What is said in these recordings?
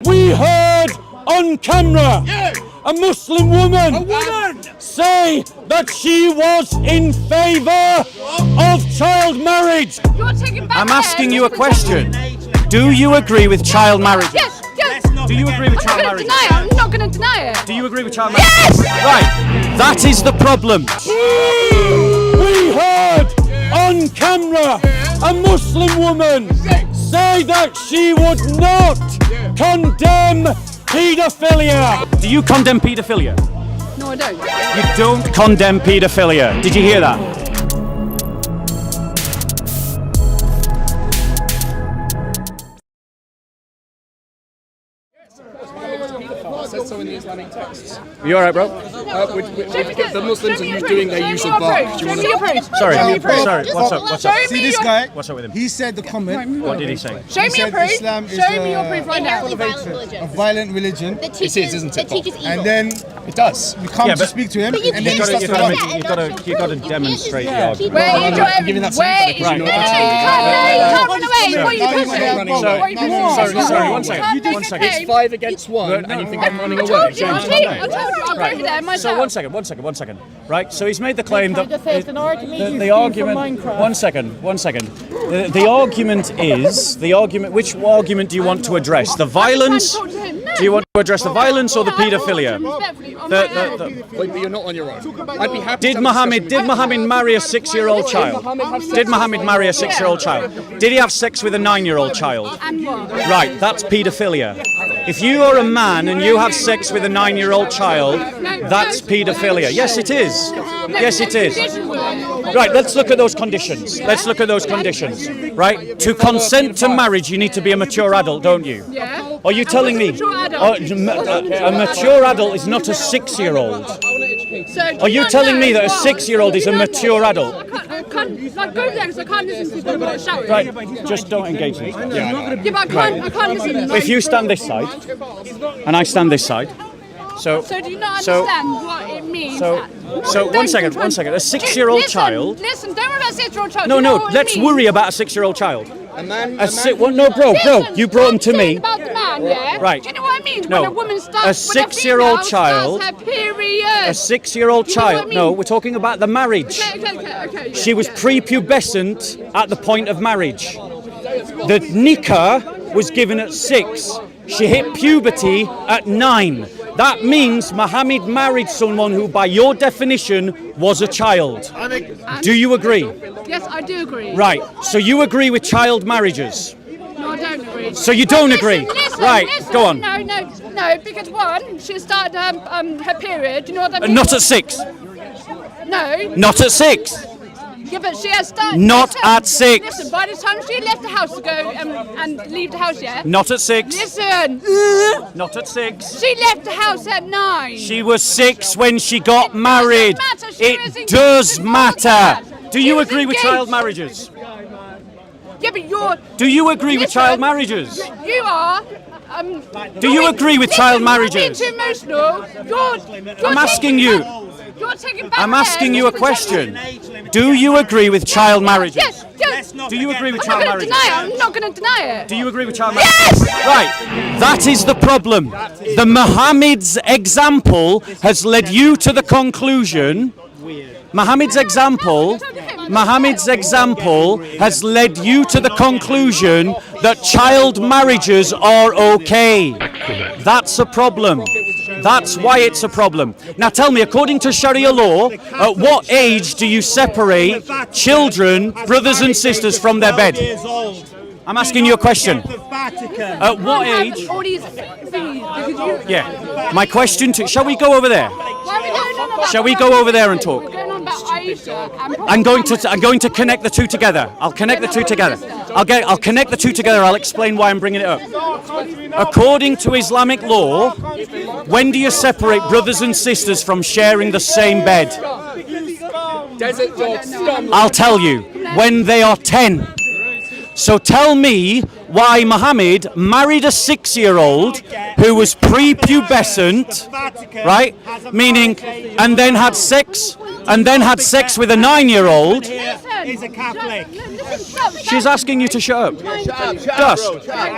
We heard on camera a Muslim woman say that she was in favour of child marriage. I'm asking you a question. Do you agree with child marriage? Yes. Do you agree with child marriage? I'm not going to deny it. Do you agree with child marriage? Yes! Right. That is the problem. We heard on camera a Muslim woman say that she would not condemn pedophilia. Do you condemn pedophilia? No, I don't. You don't condemn pedophilia. Did you hear that? Says so in the Islamic texts. You alright, bro? The Muslims are doing their usual bark. Sorry. What's up? See this guy? What's up with him? He said the comment. What did he say? Show me your proof. Islam is Show me your proof right now. a violent religion. That teaches, isn't it, that teaches evil. And then It does. we come Yeah, to but- speak to him, But you and then he can't starts to just run. do that. You got to demonstrate the argument. Wait, I'm giving that to you for the wait. question. You can't run away. What are you Sorry, pushing? running away. Sorry, one second. It's 5 against 1, and you think I'm running I away. told you, I'll go over there myself. So one second. Right, so he's made the claim that an argument. the argument. One second. The argument. Which argument do you want to address? The violence. Do you want to address the violence or the paedophilia? Wait, but you're not on your own. I'd be happy Did to Muhammad marry a 6-year-old child? Did Muhammad marry a 6-year-old child? Did he have sex with a 9-year-old child? And what? Right, that's paedophilia. If you are a man and you have sex with a 9-year-old child, that's paedophilia. Yes, it is. Yes, it is. Right, let's look at those conditions. Right, to consent to marriage, you need to be a mature adult, don't you? Yeah. Are you telling me a mature adult is not a 6-year-old? Are you telling me that a 6-year-old is a mature adult? I can't like, go there because I can't listen to people that are shouting. Right, just don't engage me. Yeah, but I can't listen. If you stand this side, and I stand this side, so do you not understand what it means? one second. A 6-year-old child. Listen, don't worry about a 6-year-old child. No, You know what it let's means? worry about a 6-year-old child. A Bro, Listen, you brought him to I'm saying me. about the man, yeah? Right. Do you know what I mean? No. When a woman starts, A when 6-year-old female child- starts her period. A 6-year-old You know what I child. mean? No, we're talking about the marriage. Okay. She was prepubescent at the point of marriage. The nikah was given at 6. She hit puberty at 9. That means Muhammad married someone who, by your definition, was a child. Do you agree? Yes, I do agree. Right. So you agree with child marriages? No, I don't agree. So you don't agree? Listen, Right, go on. No, because one, she started her period. You know what that means? Not at 6. No. Not at 6. Yeah, but she has started. Not at 6. Listen, by the time she left the house to go and leave the house, yeah? Not at 6. Listen, Not at 6. she left the house at 9. She was 6 when she got married. matter, she was It does engaged matter. before that. Do She you was agree with engaged. child marriages? Yeah, but you're. Do you agree with Listen, child marriages? You are. Do you agree with child marriages? You're being too emotional. You're I'm asking you. You're taking back I'm there asking you a and question. Do you agree with child marriages? Yes. Do you agree with I'm child not going to marriages? deny it. I'm not going to deny it. Do you agree with child marriage? Right. That is the problem. The Muhammad's example has led you to the conclusion. Muhammad's example has led you to the conclusion that child marriages are okay. That's a problem. That's why it's a problem. Now tell me, according to Sharia law, at what age do you separate children, brothers and sisters from their bed? I'm asking you a question. At what age? All these things because you. Yeah. My question to... Shall we go over there? Why are we going on about? Shall we go over there and talk? We're going on about Aisha and I'm going to connect the two together. I'll connect the two together. I'll connect the two together. I'll explain why I'm bringing it up. According to Islamic law, when do you separate brothers and sisters from sharing the same bed? Desert dog scum. I'll tell you, when they are 10. So tell me why Muhammad married a 6-year-old who was prepubescent, right? Meaning, and then had sex and then had sex with a 9-year-old, He's a Catholic. she's asking you to shut up.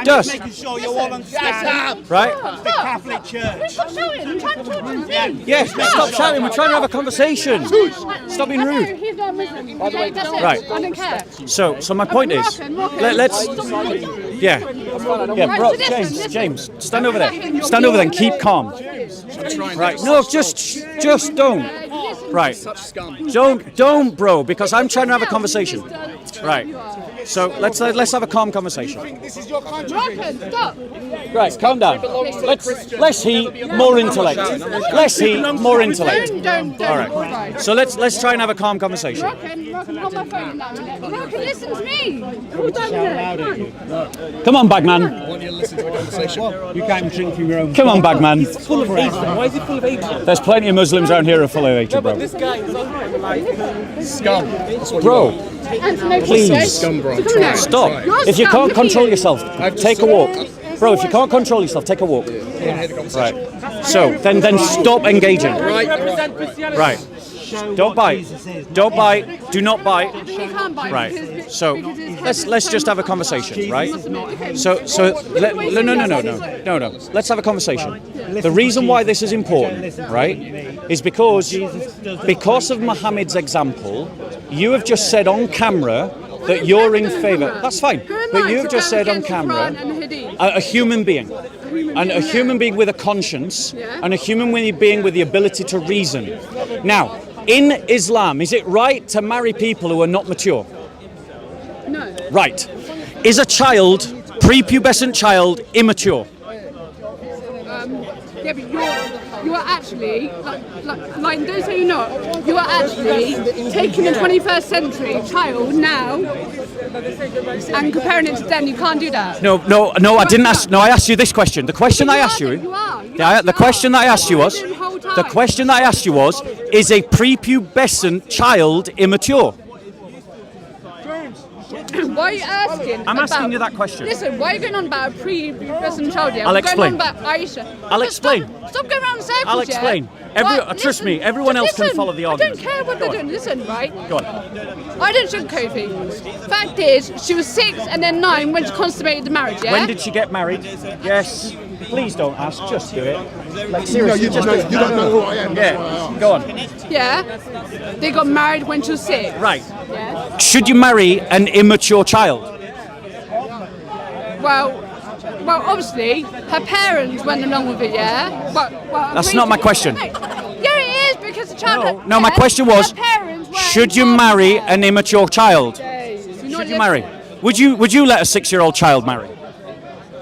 Dust. Making sure you all understand. Right? The Catholic Church. Stop shouting. I'm trying to talk to him. Yes, stop shouting. We're trying to have a conversation. Stop being rude. He's not Muslim. Okay, that's it. Right. I don't care. So my point is, let's, yeah, bro, James, stand over there. Stand over there and keep calm. Right? No, just don't. Right? Don't, bro, because I'm trying to have a conversation. Right? So let's have a calm conversation. This is your country. Moroccan, stop. Right, calm down. Let's heat more intellect. Let's heat more intellect. Don't. All right. So let's try and have a calm conversation. Moroccan, hold my phone in that minute. Moroccan, listen to me. Hold that minute. Come on, Bagman. I want you to listen to the conversation. You can't drink from your own. Come on, Bagman. Full of hatred. Why is he full of hatred? There's plenty of Muslims around here who are full of hatred, bro. This guy is like Scum. That's what Bro, Please. Scum, bro. Try. stop. If you can't control yourself, take a walk. Bro, if you can't control yourself, take a walk. Right. So then stop engaging. Right. Don't bite. Don't bite. Do not bite. He can't bite Right. because- So because let's just have a conversation, right? So no. Let's have a conversation. The reason why this is important, right, is because of Muhammad's example, you have just said on camera that you're in favour. That's fine. But you've just said on camera a human being. And a human being with a conscience, and a human being with the ability to reason. Now, in Islam, is it right to marry people who are not mature? No. Right. Is a child, prepubescent child, immature? Yeah, but you're actually, like those who are not, you are actually taking a 21st century child now and comparing it to then. You can't do that. No, I didn't ask. No, I asked you this question. The question I asked you. The question that I asked you was. The question that I asked you was: is a prepubescent child immature? Why are you asking? I'm asking you that question. Listen, why are you going on about a pre-present child? I'll explain. Going on about Aisha. I'll explain. Stop going around in circles. I'll explain. Trust me, everyone else can follow the argument. I don't care what they're doing. Listen, right? Go on. I don't sugarcoat things. Fact is, she was 6 and then 9 when she consummated the marriage, yeah? When did she get married? Yes. Please don't ask. Just do it. Like seriously, just do it. You don't know who I am. Yeah. Go on. Yeah? They got married when she was 6. Right. Yeah? Should you marry an immature child? Well, obviously, her parents went along with it, yeah? Well, That's not my question. No. Yeah, it is, because the child... No, my question was, her parents were should you involved marry in it. an immature child? Should Should you marry? Would you let a 6-year-old child marry?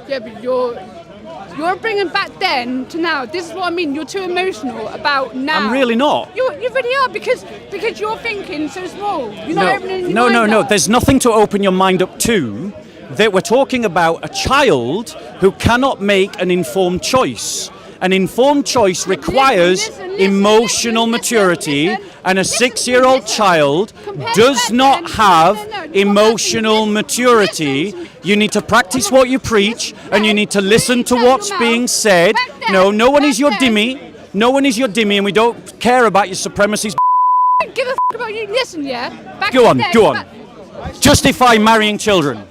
Yeah, but you're bringing back then to now. This is what I mean. You're too emotional about now. I'm really not. You really are because you're thinking so small. You're not opening your mind No. up. There's nothing to open your mind up to. That we're talking about a child who cannot make an informed choice. An informed choice requires emotional maturity, and a 6-year-old child does not have emotional maturity. You need to practice what you preach, and you need to listen to what's being said. No one is your dhimmi. No one is your dhimmi, and we don't care about your supremacies. I don't give a about you. Listen, yeah. Back Go in the on, day, go on. Justify marrying children.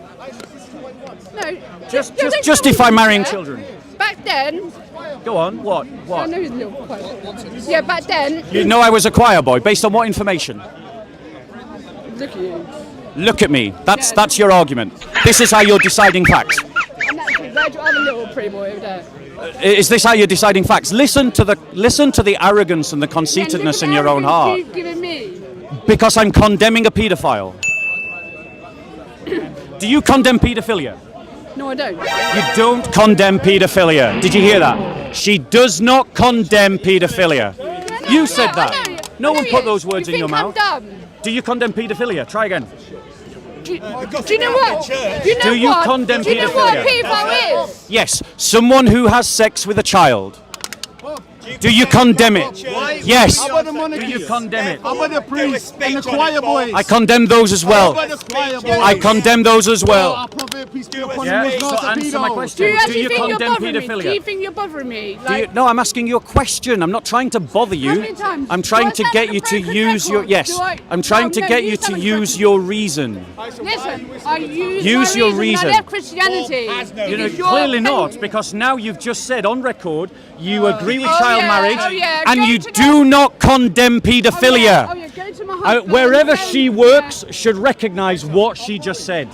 No. Just justify marrying children. Back then. Go on. What? I know he's a little quiet. Yeah, back then. You know I was a choir boy. Based on what information? Look at you. Look at me. That's your argument. This is how you're deciding facts. And that's where's your other little pretty boy over there? Is this how you're deciding facts? Listen to the arrogance and the conceitedness in your own heart. You've given me. Because I'm condemning a paedophile. Do you condemn paedophilia? No, I don't. You don't condemn paedophilia. Did you hear that? She does not condemn paedophilia. You said that. No one put those words in your mouth. Do you condemn paedophilia? Try again. Do you know what? Do you condemn Do you know what a paedophile is? Yes, someone who has sex with a child. Do you condemn it? Yes. How about the monarchy? Do you condemn it? How about the priests and the choir boys? I condemn those as well. How about the choir boys? I condemn those as well. Our prophet, peace be upon him, Yeah, was so not a answer my pedo. question. Do you actually think you're condemn bothering me? Do paedophilia? you think you're bothering me? Do Like, you, no, I'm asking you a question. I'm not trying to bother How you. many times? I'm Do trying I to sound get like you a to broken use your record? yes. Do I- I'm trying to No, get you you sound to like a use broken- your reason. Listen, I use Use my your reason. reason. I left Christianity. You know, Because you're clearly paying- not, because now you've just said on record you agree with child yeah, marriage oh yeah, and go you to do not condemn Oh, paedophilia. yeah, go to my husband. Wherever Tell she him, works should recognise what she just said.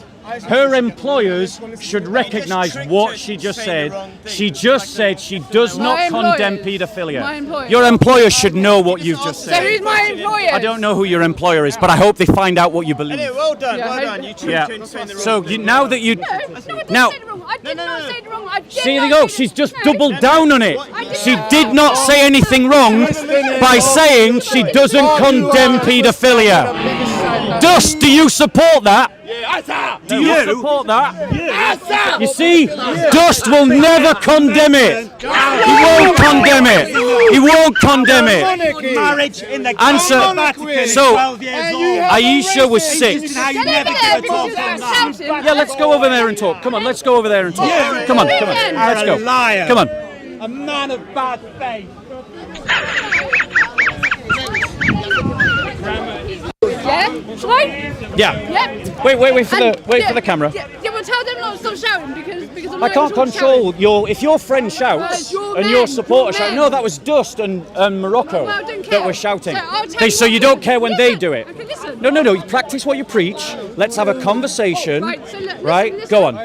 Her employers should recognise what she just said. She just said she does My not condemn employers. My paedophilia. employers. Your employer should know what you've just So said. who's my employer? I don't know who your employer is, but I hope they find out what you believe. Well done, Yeah, well I- done. You two Yeah. saying the wrong So thing. now that you No, I didn't now. say it wrong. I did not say it wrong. I did See, there not you go. say She's it- just no. doubled down on it. did She not. did not say anything wrong by saying she doesn't condemn paedophilia. Dust, do you support that? Do you support that? You see, Dust will never condemn it. He won't condemn it. He won't condemn it. Marriage in the Answer. Vatican is So, 12 years old. Aisha was 6. How you Get never over give there a because talk you're on that. shouting. Yeah, let's go over there and talk. Come on, let's go over there and talk. Come on, come on. Let's Are go. a liar. Come on. A man of bad faith. Yeah? Shall I? Yeah. Yeah. Wait for And- the camera. Yeah, well, tell them not to stop shouting because I'm I not can't able to control shout. your. If your friend shouts it's your and men, your supporter your shouts, men. no, that was Dust and Morocco Well, I don't that care. were shouting. So I'll tell Okay, you so what you to don't do. care when they Listen. do it. Okay, listen. No. You practice what you preach. Let's have a conversation. Right, so look, Right? listen. Go on.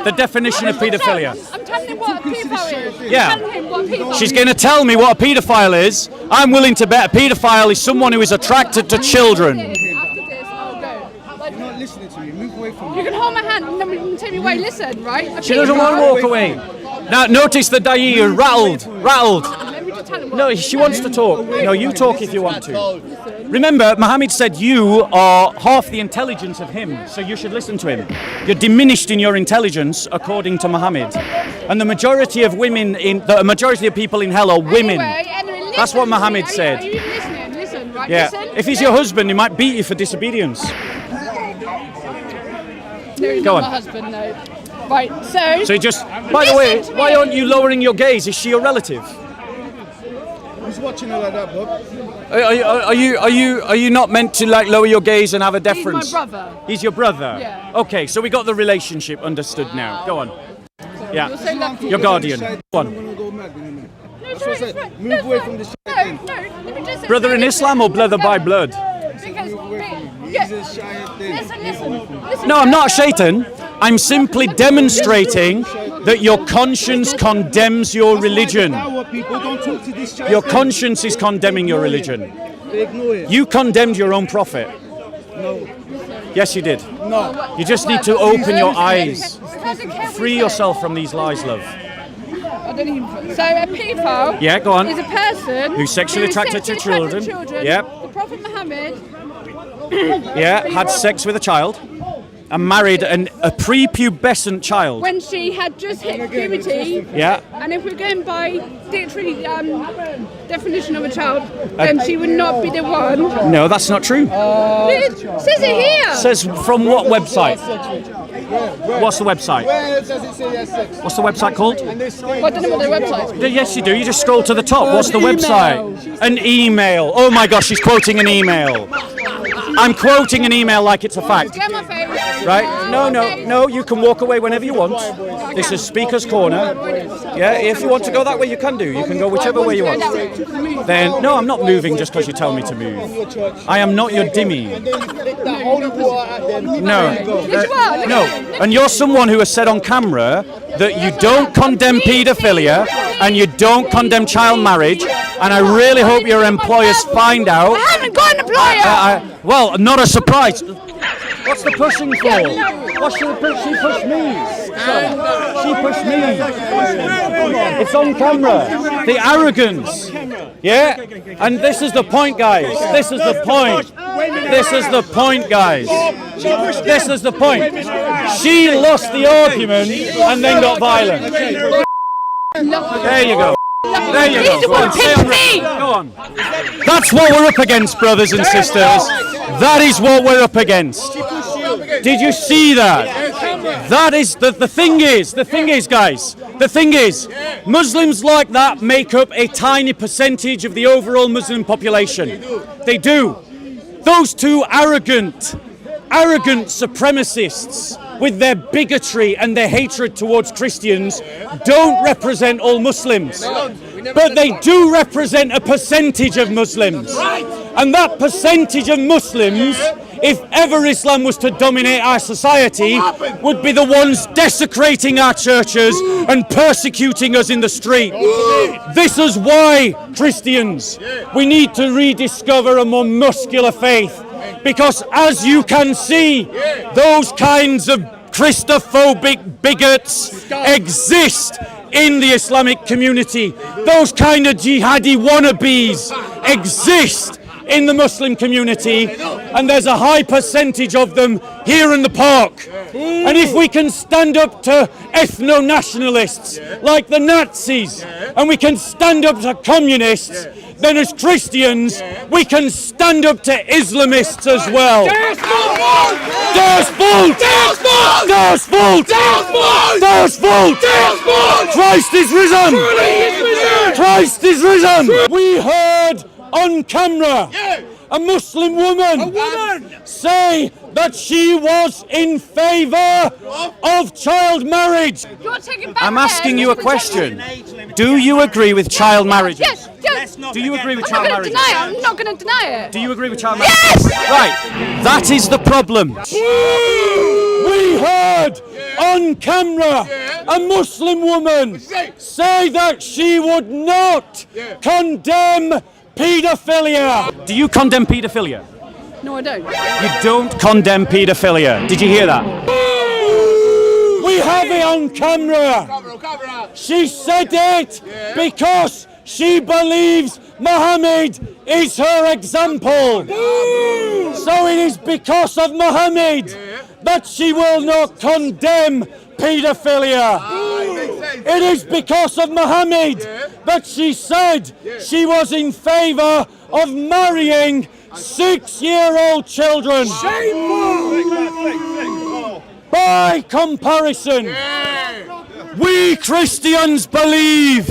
The definition of Stop paedophilia. shouting. I'm telling him what a paedophile is. Yeah. I'm telling him what a paedophile She's is. going to tell me what a paedophile is. I'm willing to bet a paedophile is someone who is attracted to children. After this, I'll go. Like, You're not listening to me. Move away from me. you can hold my hand and then we can take me away. Listen, right? A She doesn't want to paedophile- walk away. Now, notice the Dai are rattled. Let me just tell him what. No, she wants to talk. No, you talk if you want to. Remember, Muhammad said you are half the intelligence of him, so you should listen to him. You're diminished in your intelligence, according to Muhammad. And the majority of people in hell are women. Anyway, That's what listen to Muhammad me. said. Are you listening? Listen, right? Yeah. Listen. If he's your husband, he might beat you for disobedience. No, he's Go not on. my husband, no. Right, so. So just, by the way, Listen to why me. aren't you lowering your gaze? Is she your relative? Who's watching her like that, Bob? Are you not meant to like lower your gaze and have a He's my deference? brother. He's your brother? Yeah. Okay, so we got the relationship understood now. Go on. You're Yeah. so lucky. Your guardian. Go I'm on. gonna go mad in a minute. No, That's what I it's said. right. Move That's away right. from this shit No, thing. let me just say. Brother in no, Islam or brother by blood? Because. He's a shy thing. Listen. No, I'm not Shaitan. I'm simply demonstrating that your conscience condemns your religion. Our people don't talk to this child. Your conscience is condemning your religion. They ignore it. You condemned your own prophet. No. Yes, you did. No. You just need to open your eyes. Free Free yourself from these lies, love. I don't even. So a paedophile. Yeah, go on. Is a person Who's sexually who is attracted to sexually children. attracted to children. Yep. The Prophet Muhammad. Yeah, had sex with a child and married a prepubescent child. When she had just hit puberty. Yeah. And if we're going by dictionary definition of a child, then she would not be the one. No, that's not true. It says it here. Says from what website? What's the website? Where does it say yes, sex? What's the website called? And this Well, I don't know what their website's called. Yes, you do. You just scroll to the top. What's the Email. website? An email. Oh my gosh, she's quoting an email. I'm quoting an email like it's a fact. Get my face. Right? No. You can walk away whenever you want. This is Speaker's Corner. Yeah, if you want to go that way, you can do. You can go whichever way you want. Then, no, I'm not moving just because you tell me to move. I am not your dimmy. that holy water at them. No. No. And you're someone who has said on camera that you don't condemn paedophilia and you don't condemn child marriage. And I really hope your employers find out. I haven't got an employer. Well, not a surprise. What's the pushing for? What's she pushed me? She pushed me. It's on camera. The arrogance. Yeah? And this is the point, guys. This is the point. This is the point, guys. This is the point. She lost the argument and then got violent. There you go. There you go. Go on, stay on record. Go on. That's what we're up against, brothers and sisters. That is what we're up against. Did you see that? That is the thing is, guys. The thing is, Muslims like that make up a tiny percentage of the overall Muslim population. They do. Those two arrogant supremacists with their bigotry and their hatred towards Christians don't represent all Muslims. But they do represent a percentage of Muslims. And that percentage of Muslims, if ever Islam was to dominate our society, would be the ones desecrating our churches and persecuting us in the street. This is why, Christians, we need to rediscover a more muscular faith. Because as you can see, those kinds of Christophobic bigots exist in the Islamic community. Those kind of jihadi wannabes exist in the Muslim community, and there's a high percentage of them here in the park. And if we can stand up to ethno-nationalists like the Nazis, and we can stand up to communists, then as Christians, we can stand up to Islamists as well. There's fault! Christ is risen! Christ is risen! We heard on camera a Muslim woman say that she was in favour of child marriage. I'm asking you a question. Do you agree with child marriage? Yes. Do you agree with child marriage? I'm not going to deny it. Do you agree with child marriage? Yes! Right. That is the problem. We heard on camera a Muslim woman say that she would not condemn pedophilia. Do you condemn paedophilia? No, I don't. You don't condemn paedophilia. Did you hear that? We have it on camera. She said it because she believes Muhammad is her example. So it is because of Muhammad that she will not condemn pedophilia. It is because of Muhammad that she said she was in favour of marrying 6-year-old children. By comparison, we Christians believe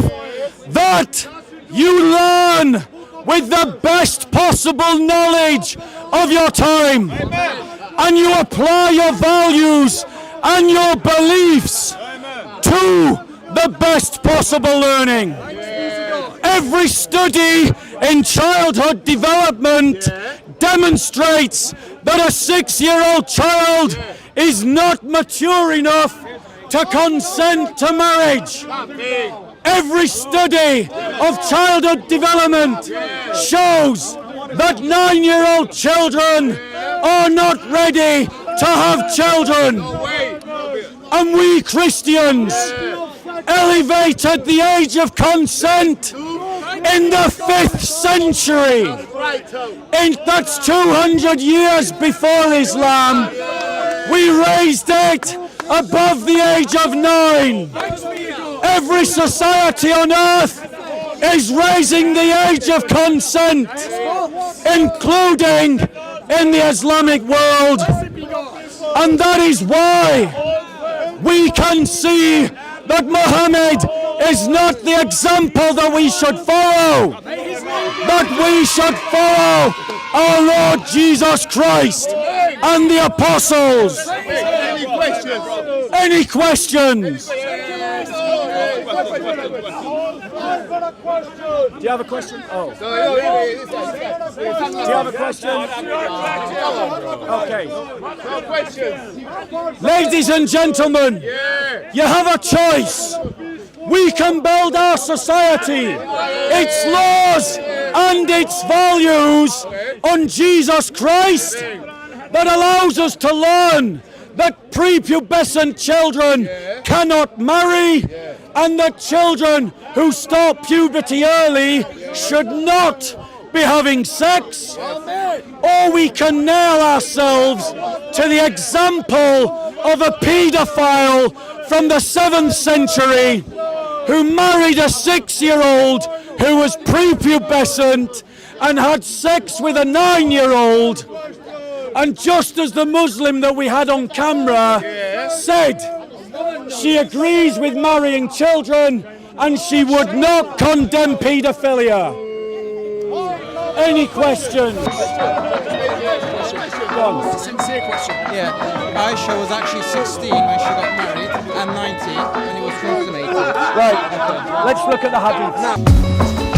that you learn with the best possible knowledge of your time, and you apply your values and your beliefs to the best possible learning. Every study in childhood development demonstrates that a 6-year-old child is not mature enough to consent to marriage. Every study of childhood development shows that 9-year-old children are not ready to have children. And we Christians elevated the age of consent in the 5th century. And that's 200 years before Islam. We raised it above the age of 9. Every society on earth is raising the age of consent, including in the Islamic world. And that is why we can see that Muhammad is not the example that we should follow. That we should follow our Lord Jesus Christ and the apostles. Any questions? Do you have a question? Oh. Do you have a question? Okay. Ladies and gentlemen, you have a choice. We can build our society, its laws and its values on Jesus Christ that allows us to learn that prepubescent children cannot marry and that children who start puberty early should not be having sex. Or we can nail ourselves to the example of a paedophile from the 7th century who married a 6-year-old who was prepubescent and had sex with a 9-year-old. And just as the Muslim that we had on camera said, she agrees with marrying children and she would not condemn paedophilia. Any questions? Sincere question. Yeah, Aisha was actually 16 when she got married and 90 when it was consummated. Right, let's look at the hadith.